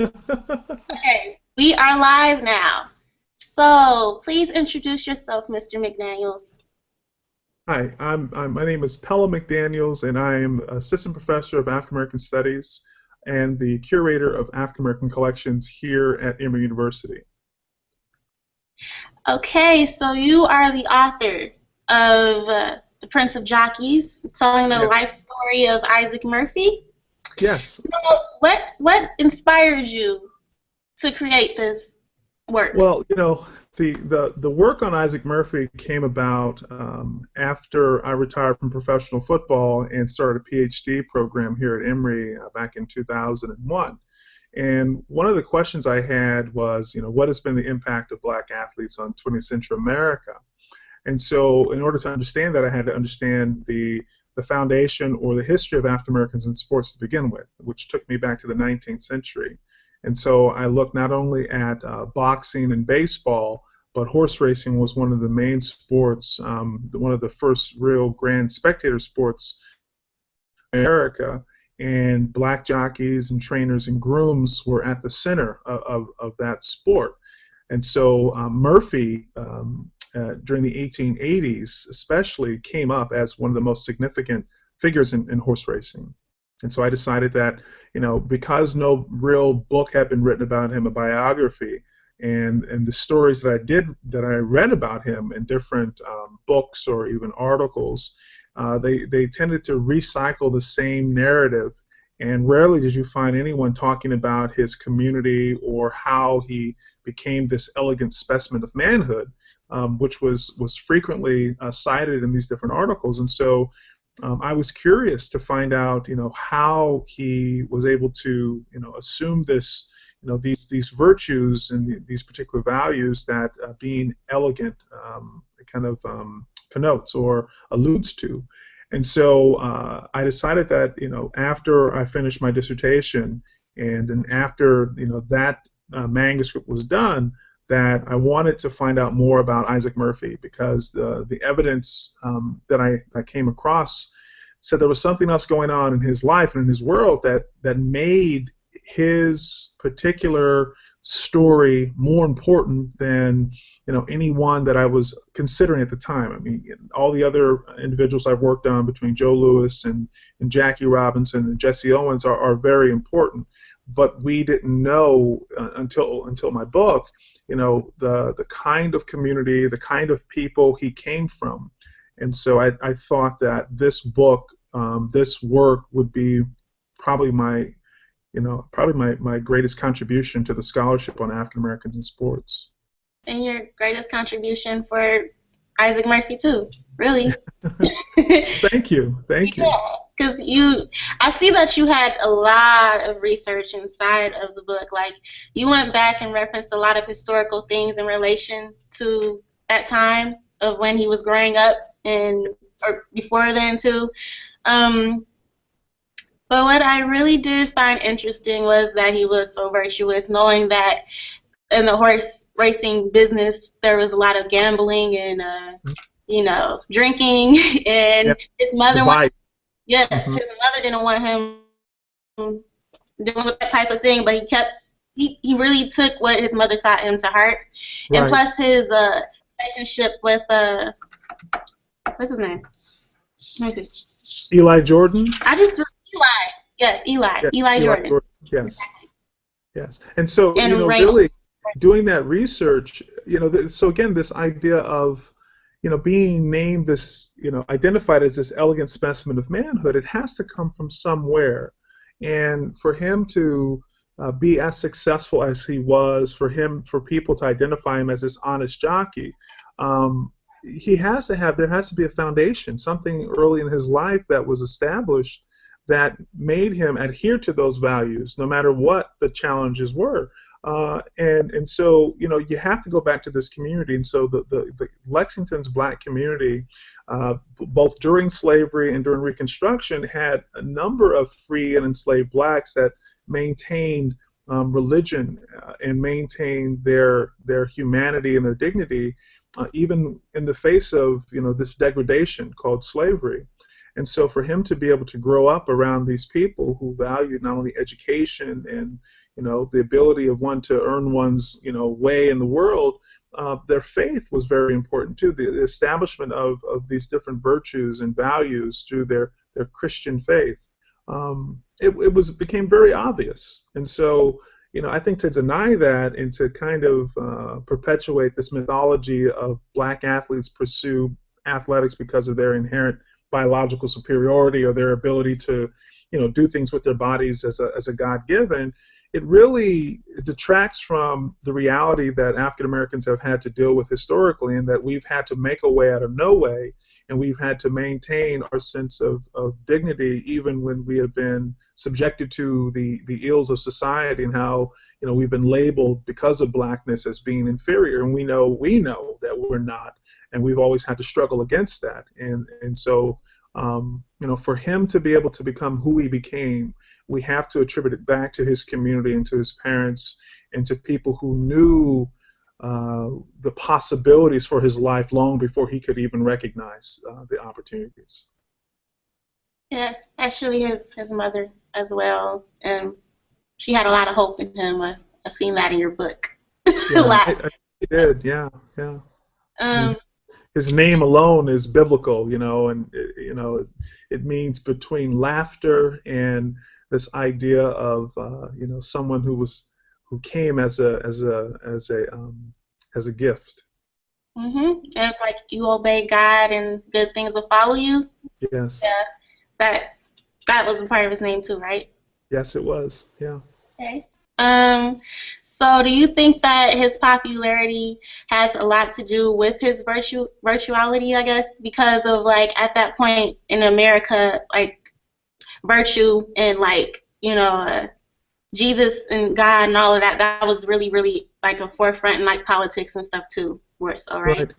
Okay, we are live now. So please introduce yourself, Mr. McDaniels. Hi, my name is Pellom McDaniels, and I am Assistant Professor of African American Studies and the Curator of African American Collections here at Emory University. Okay, so you are the author of The Prince of Jockeys, telling the Yeah. life story of Isaac Murphy. Yes. So what inspired you to create this work? Well, the work on Isaac Murphy came about after I retired from professional football and started a PhD program here at Emory back in 2001. And one of the questions I had was, what has been the impact of black athletes on 20th century America? And so, in order to understand that, I had to understand the foundation or the history of African Americans in sports to begin with, which took me back to the 19th century. And so, I looked not only at boxing and baseball, but horse racing was one of the main sports, one of the first real grand spectator sports in America. And black jockeys and trainers and grooms were at the center of that sport. And so Murphy, during the 1880s especially, came up as one of the most significant figures in horse racing. And so I decided that, because no real book had been written about him, a biography, and the stories that I read about him in different books or even articles, they tended to recycle the same narrative, and rarely did you find anyone talking about his community or how he became this elegant specimen of manhood, which was frequently cited in these different articles. And so I was curious to find out, how he was able to, assume this, these virtues and these particular values that being elegant kind of connotes or alludes to. And so I decided that, after I finished my dissertation and after, that manuscript was done, that I wanted to find out more about Isaac Murphy because the evidence that I came across said there was something else going on in his life and in his world that made his particular story more important than any one that I was considering at the time. I mean, all the other individuals I've worked on between Joe Louis and Jackie Robinson and Jesse Owens are very important, but we didn't know until my book, the kind of community, the kind of people he came from. And so I thought that this book, this work would be probably my greatest contribution to the scholarship on African Americans in sports. And your greatest contribution for Isaac Murphy too, really. Thank you, thank you. Yeah, because I see that you had a lot of research inside of the book. Like, you went back and referenced a lot of historical things in relation to that time of when he was growing up and or before then too. Um, but what I really did find interesting was that he was so virtuous, knowing that in the horse racing business there was a lot of gambling and drinking, Yeah, and his the mother wanted. vibe. Yes, Hmm. his mother didn't want him dealing with that type of thing, but he really took what his mother taught him to heart, and Right. plus his relationship with what's his name? Let me see. Eli Jordan. I just Eli. Yes, Yeah, Eli Eli Jordan, Jordan. Yes. Yes. And so, and Raymond. really doing that research, so again, this idea of, being named this, identified as this elegant specimen of manhood, it has to come from somewhere. And for him to be as successful as he was, for people to identify him as this honest jockey, there has to be a foundation, something early in his life that was established that made him adhere to those values no matter what the challenges were. And so, you have to go back to this community. And so the Lexington's black community, both during slavery and during Reconstruction, had a number of free and enslaved blacks that maintained religion and maintained their humanity and their dignity, even in the face of this degradation called slavery. And so for him to be able to grow up around these people who valued not only education and the ability of one to earn one's way in the world, their faith was very important too. The establishment of these different virtues and values through their Christian faith. It became very obvious. And so, I think to deny that and to kind of perpetuate this mythology of black athletes pursue athletics because of their inherent biological superiority or their ability to, do things with their bodies as a God-given, it really detracts from the reality that African Americans have had to deal with historically, and that we've had to make a way out of no way, and we've had to maintain our sense of dignity even when we have been subjected to the ills of society, and how we've been labeled because of blackness as being inferior, and we know that we're not, and we've always had to struggle against that, and so for him to be able to become who he became, we have to attribute it back to his community and to his parents and to people who knew the possibilities for his life long before he could even recognize the opportunities. Yes, actually his mother as well. And she had a lot of hope in him. I seen that in your book. Yeah, I did. Yeah, yeah. I mean, Um, his name alone is biblical, and it means between laughter and this idea of someone who came as a gift. and like you obey God and good things will follow you. Yes. Yeah, that was a part of his name too, right? Yes, it was. Yeah. Okay. So do you think that his popularity has a lot to do with his virtuality, I guess, because of like at that point in America, like virtue and like Jesus and God and all of that was really really like a forefront in like politics and stuff too, more so, right? Right.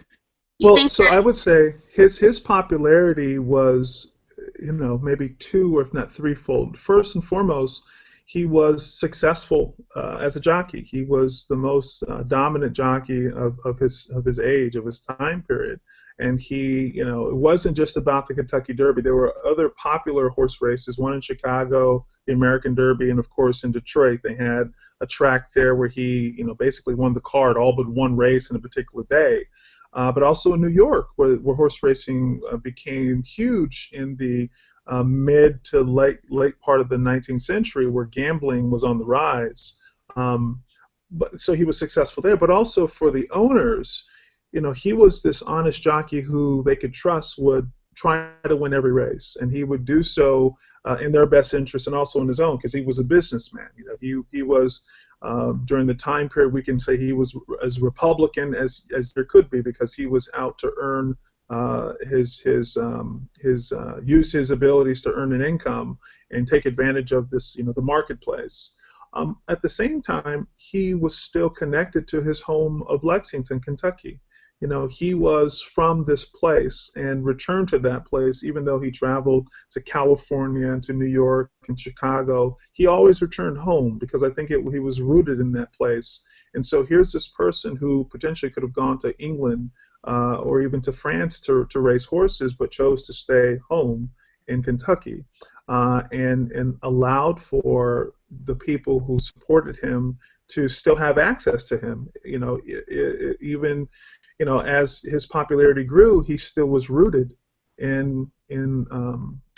You Well, think so that? I would say his popularity was, maybe two or if not threefold. First and foremost, he was successful as a jockey. He was the most dominant jockey of his age, of his time period. And he, it wasn't just about the Kentucky Derby. There were other popular horse races, one in Chicago, the American Derby, and of course in Detroit. They had a track there where he, basically won the card all but one race in a particular day. But also in New York, where horse racing became huge in the mid to late part of the 19th century, where gambling was on the rise. But so he was successful there. But also for the owners, he was this honest jockey who they could trust would try to win every race, and he would do so in their best interest and also in his own, because he was a businessman. He was during the time period, we can say he was as Republican as there could be, because he was out to earn use his abilities to earn an income and take advantage of this, the marketplace. At the same time, he was still connected to his home of Lexington, Kentucky. He was from this place and returned to that place, even though he traveled to California and to New York and Chicago. He always returned home because I think he was rooted in that place. And so here's this person who potentially could have gone to England or even to France to race horses, but chose to stay home in Kentucky and allowed for the people who supported him to still have access to him. Even as his popularity grew, he still was rooted in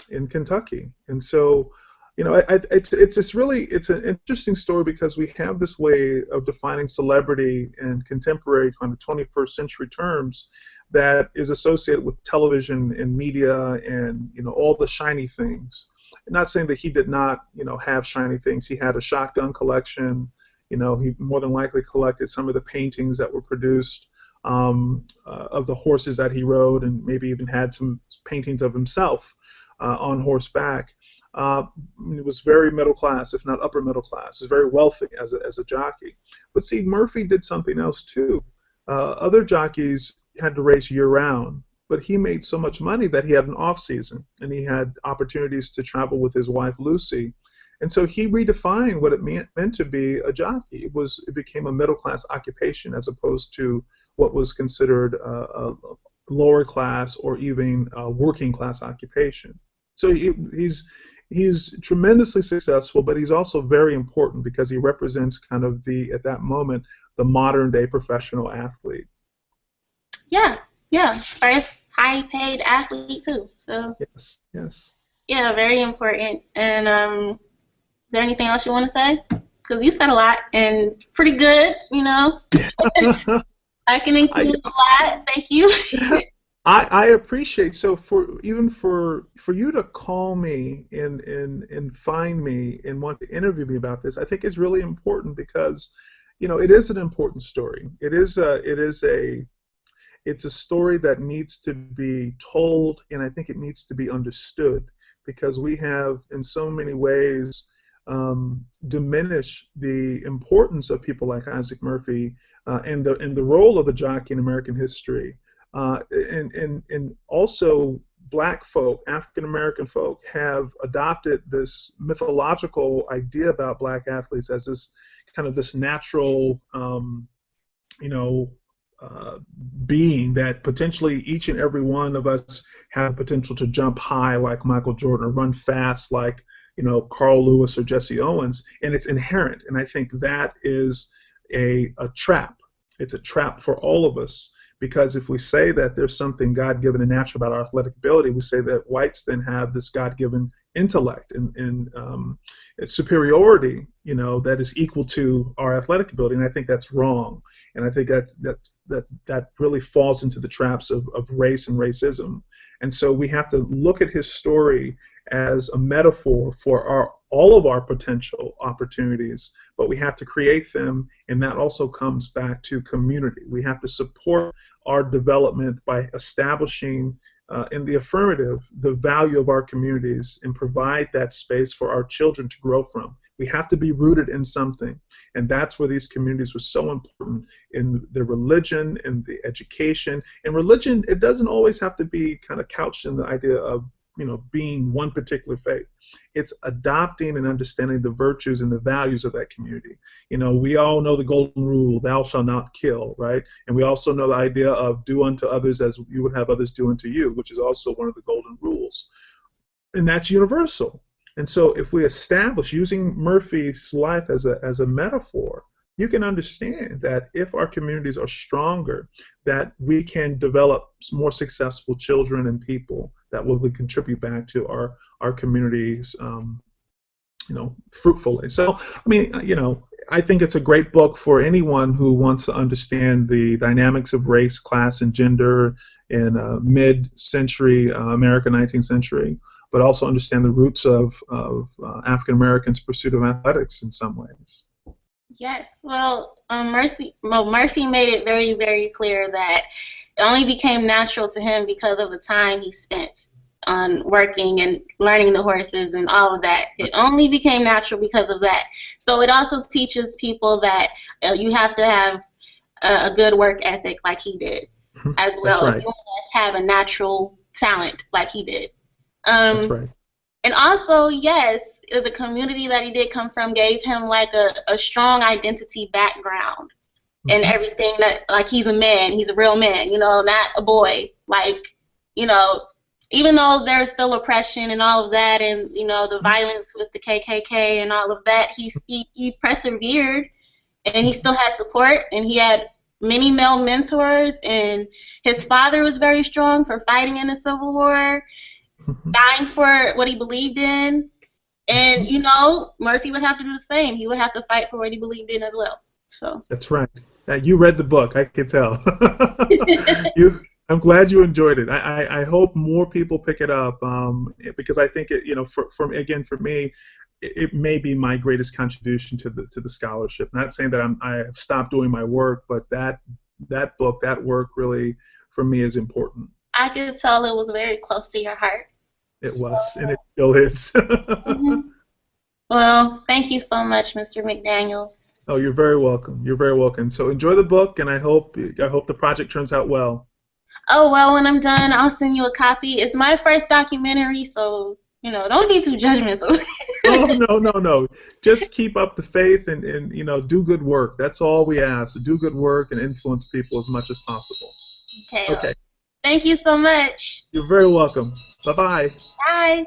Kentucky, and so it's an interesting story because we have this way of defining celebrity in contemporary kind of 21st century terms that is associated with television and media and all the shiny things. I'm not saying that he did not have shiny things. He had a shotgun collection. He more than likely collected some of the paintings that were produced of the horses that he rode, and maybe even had some paintings of himself on horseback. He was very middle class, if not upper middle class. He was very wealthy as a jockey. But see, Murphy did something else too. Other jockeys had to race year round, but he made so much money that he had an off season, and he had opportunities to travel with his wife Lucy. And so he redefined what it meant to be a jockey. It became a middle class occupation as opposed to what was considered a lower class or even a working class occupation. So he's tremendously successful, but he's also very important because he represents kind of at that moment, the modern day professional athlete. Yeah, yeah. First high paid athlete too. So Yes, yes. yeah, very important. And is there anything else you want to say? Because you said a lot and pretty good, you know. I can I, include a lot. Thank you. I appreciate, so for you to call me and find me and want to interview me about this, I think is really important because, it is an important story. It's a story that needs to be told, and I think it needs to be understood because we have, in so many ways, diminished the importance of people like Isaac Murphy and the role of the jockey in American history. And also, black folk, African American folk, have adopted this mythological idea about black athletes as this kind of this natural, you know, being that potentially each and every one of us have the potential to jump high like Michael Jordan or run fast like Carl Lewis or Jesse Owens, and it's inherent. And I think that is a trap. It's a trap for all of us because if we say that there's something God-given and natural about our athletic ability, we say that whites then have this God-given intellect and superiority, that is equal to our athletic ability, and I think that's wrong. And I think that really falls into the traps of race and racism. And so we have to look at his story as a metaphor for all of our potential opportunities, but we have to create them, and that also comes back to community. We have to support our development by establishing in the affirmative the value of our communities and provide that space for our children to grow from. We have to be rooted in something, and that's where these communities were so important in the religion and the education. And religion, it doesn't always have to be kind of couched in the idea of being one particular faith. It's adopting and understanding the virtues and the values of that community. We all know the golden rule, thou shalt not kill, right? And we also know the idea of do unto others as you would have others do unto you, which is also one of the golden rules. And that's universal. And so if we establish, using Murphy's life as a metaphor, you can understand that if our communities are stronger, that we can develop more successful children and people that will contribute back to our communities, fruitfully. So, I mean, I think it's a great book for anyone who wants to understand the dynamics of race, class, and gender in mid-century America, 19th century, but also understand the roots of African Americans' pursuit of athletics in some ways. Yes, well, Murphy made it very, very clear that it only became natural to him because of the time he spent on working and learning the horses and all of that. It only became natural because of that. So it also teaches people that you have to have a good work ethic like he did as well. That's right. If you want to have a natural talent like he did. That's right. And also, yes, the community that he did come from gave him like a strong identity background and everything, that like he's a man, he's a real man, not a boy. Like, even though there's still oppression and all of that and, the violence with the KKK and all of that, he persevered and he still had support and he had many male mentors, and his father was very strong for fighting in the Civil War, dying for what he believed in. And, Murphy would have to do the same. He would have to fight for what he believed in as well. So that's right. You read the book, I can tell. I'm glad you enjoyed it. I hope more people pick it up because I think it, for me, it may be my greatest contribution to the scholarship. Not saying that I have stopped doing my work, but that book, that work, really for me is important. I could tell it was very close to your heart. It was, and it still is. Well, thank you so much, Mr. McDaniels. Oh, you're very welcome. You're very welcome. So enjoy the book, and I hope the project turns out well. Oh, well, when I'm done, I'll send you a copy. It's my first documentary, so, don't be too judgmental. Oh, no. Just keep up the faith and do good work. That's all we ask. Do good work and influence people as much as possible. Okay. Thank you so much. You're very welcome. Bye-bye. Bye.